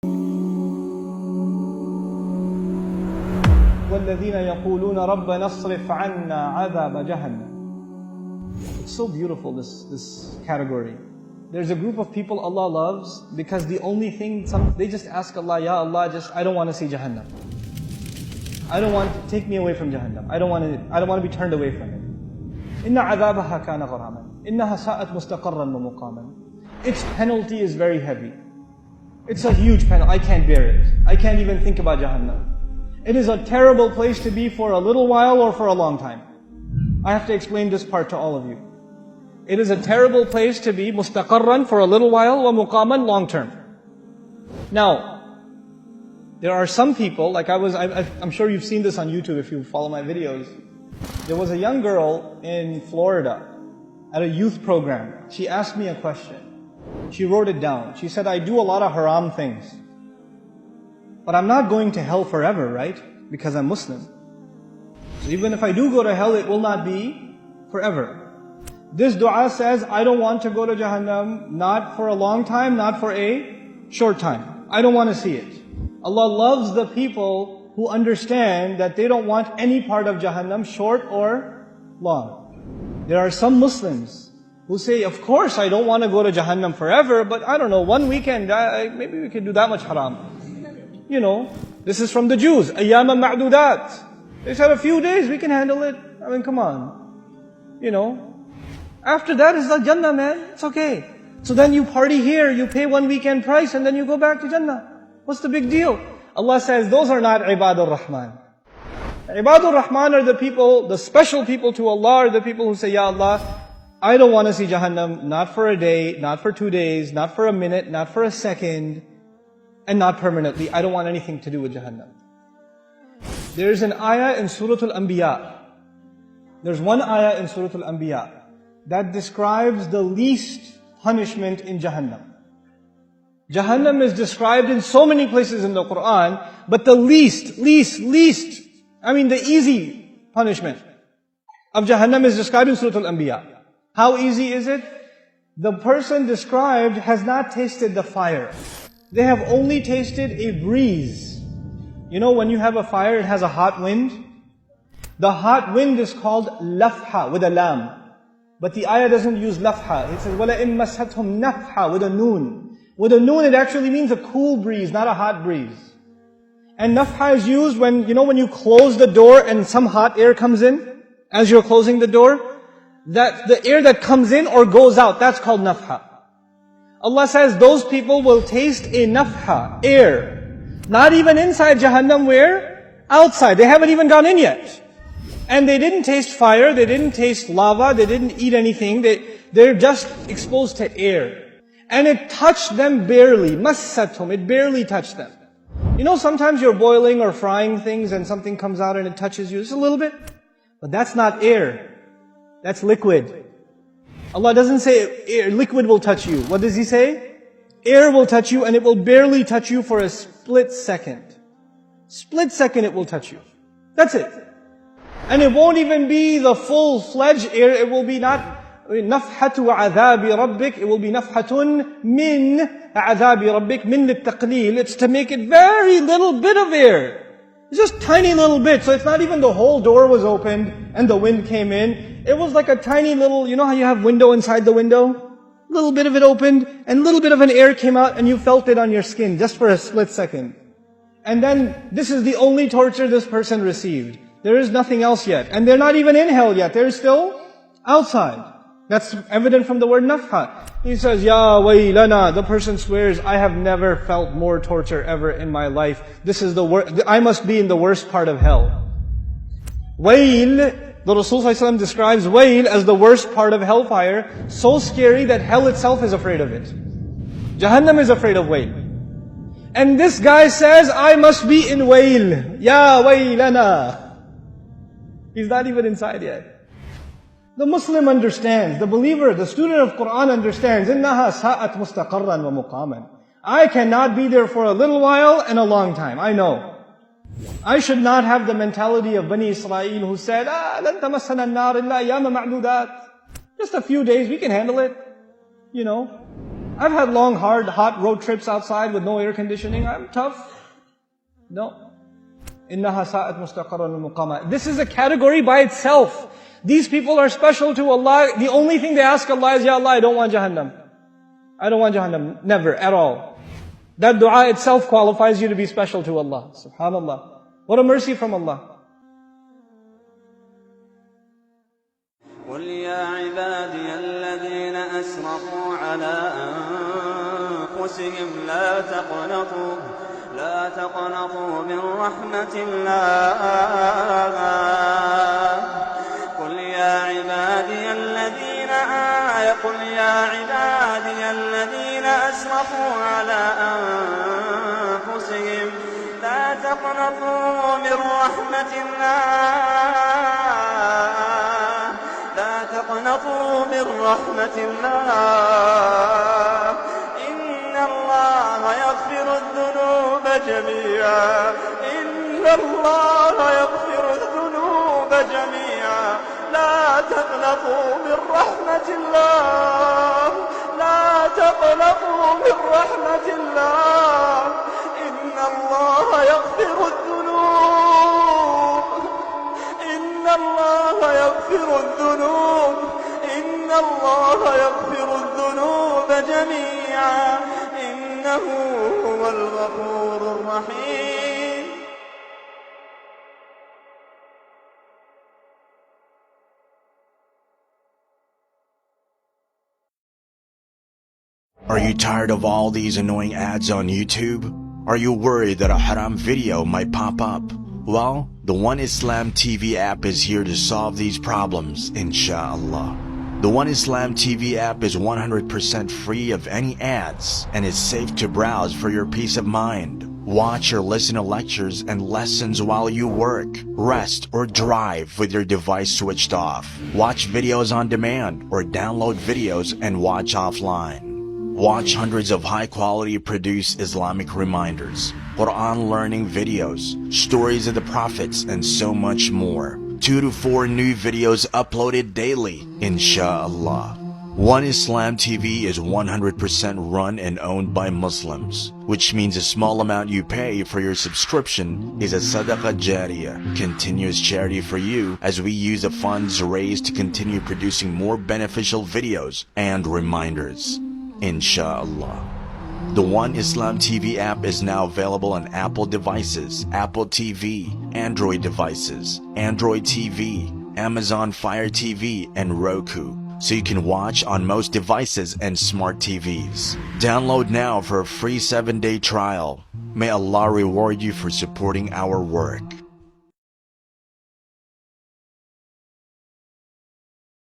وَالَّذِينَ يَقُولُونَ رَبَّنَا اصْرِفْ عَنَّا عَذَابَ جَهَنَّمَ. It's so beautiful, this category. There's a group of people Allah loves because the only thing, they just ask Allah, Ya Allah, I don't want to see Jahannam. I don't want to take me away from Jahannam. I don't want to be turned away from it. إِنَّ عَذَابَهَا كَانَ غَرَامًا إِنَّهَا سَاءَتْ مُسْتَقَرًّا وَمُقَامًا. Its penalty is very heavy. It's a huge penalty. I can't bear it. I can't even think about Jahannam. It is a terrible place to be for a little while or for a long time. I have to explain this part to all of you. It is a terrible place to be, mustaqarran, for a little while, wa muqaman, long term. Now, there are some people, like I'm sure you've seen this on YouTube if you follow my videos. There was a young girl in Florida at a youth program. She asked me a question. She wrote it down. She said, I do a lot of haram things. But I'm not going to hell forever, right? Because I'm Muslim. So even if I do go to hell, it will not be forever. This dua says, I don't want to go to Jahannam, not for a long time, not for a short time. I don't want to see it. Allah loves the people who understand that they don't want any part of Jahannam, short or long. There are some Muslims who say, of course I don't want to go to Jahannam forever, but I don't know, one weekend, maybe we can do that much haram. You know, this is from the Jews. Ayyama ma'dudat. They said a few days, we can handle it. I mean, come on. You know. After that is the Jannah, man. It's okay. So then you party here, you pay one weekend price, and then you go back to Jannah. What's the big deal? Allah says, those are not Ibadur Rahman. Ibadur Rahman are the people, the special people to Allah are the people who say, Ya Allah, I don't want to see Jahannam, not for a day, not for 2 days, not for a minute, not for a second, and not permanently. I don't want anything to do with Jahannam. There's an ayah in Surah Al-Anbiya. There's one ayah in Surah Al-Anbiya that describes the least punishment in Jahannam. Jahannam is described in so many places in the Quran, but the least, the easy punishment of Jahannam is described in Surah Al-Anbiya. How easy is it? The person described has not tasted the fire. They have only tasted a breeze. You know when you have a fire, it has a hot wind? The hot wind is called lafha, with a lam. But the ayah doesn't use lafha. It says, وَلَئِن مَسَّتْهُمْ نَفْحَ, with a noon. With a noon, it actually means a cool breeze, not a hot breeze. And nafha is used when you close the door and some hot air comes in, as you're closing the door, that the air that comes in or goes out, that's called nafha. Allah says those people will taste a nafha, air. Not even inside Jahannam, where? Outside. They haven't even gone in yet. And they didn't taste fire, they didn't taste lava, they didn't eat anything, they're just exposed to air. And it touched them barely, massathum, it barely touched them. You know, sometimes you're boiling or frying things and something comes out and it touches you just a little bit. But that's not air, that's liquid. Allah doesn't say air, liquid will touch you. What does He say? Air will touch you and it will barely touch you for a split second. Split second it will touch you. That's it. And it won't even be the full-fledged air, it will be not نَفْحَةُ عَذَابِ رَبِّكَ, it will be نَفْحَةٌ مِّن عَذَابِ رَبِّكَ, مِّن لِلتَّقْلِيلِ. It's to make it very little bit of air. It's just tiny little bit. So it's not even the whole door was opened and the wind came in. It was like a tiny little, you know how you have window inside the window? A little bit of it opened and a little bit of an air came out and you felt it on your skin just for a split second. And then this is the only torture this person received. There is nothing else yet. And they're not even in hell yet. They're still outside. That's evident from the word nafha. He says, Ya waylana, the person swears, I have never felt more torture ever in my life. This is the worst, I must be in the worst part of hell. Wayl, the Rasul ﷺ describes wayl as the worst part of hellfire, so scary that hell itself is afraid of it. Jahannam is afraid of wayl. And this guy says, I must be in wayl. Ya waylana. He's not even inside yet. The Muslim understands, the believer, the student of Quran understands, إِنَّهَا سَاءَتْ مُسْتَقَرًّا وَمُقَامًا. I cannot be there for a little while and a long time, I know. I should not have the mentality of Bani Israel who said, لَن تَمَسَّنَا النَّارِ إِلَّا أَيَّامًا مَعْدُودَاتٍ. Just a few days, we can handle it. You know. I've had long, hot road trips outside with no air conditioning. I'm tough. No. إِنَّهَا سَاءَتْ مُسْتَقَرًّا وَمُقَامًا. This is a category by itself. These people are special to Allah. The only thing they ask Allah is, Ya Allah, I don't want Jahannam. I don't want Jahannam. Never, at all. That dua itself qualifies you to be special to Allah. Subhanallah. What a mercy from Allah. قل يا عبادي الذين أسرفوا على أنفسهم لا تقنطوا من رحمة الله قل يا عبادي الذين أسرفوا على أنفسهم لا تقنطوا من رحمة الله إن الله يغفر الذنوب جميعا لا تقنطوا من رحمة الله إن الله يغفر الذنوب جميعا إنه هو الغفور الرحيم. Are you tired of all these annoying ads on YouTube? Are you worried that a haram video might pop up? Well, the One Islam TV app is here to solve these problems, inshallah. The One Islam TV app is 100% free of any ads and is safe to browse for your peace of mind. Watch or listen to lectures and lessons while you work, rest, or drive with your device switched off. Watch videos on demand or download videos and watch offline. Watch hundreds of high-quality produced Islamic reminders, Quran learning videos, stories of the prophets, and so much more. 2 to 4 new videos uploaded daily, inshallah. One Islam TV is 100% run and owned by Muslims, which means a small amount you pay for your subscription is a sadaqah jariyah, continuous charity for you as we use the funds raised to continue producing more beneficial videos and reminders, inshallah. The One Islam TV app is now available on Apple devices, Apple TV, Android devices, Android TV, Amazon Fire TV, and Roku, so you can watch on most devices and smart TVs. Download now for a free 7-day trial. May Allah reward you for supporting our work.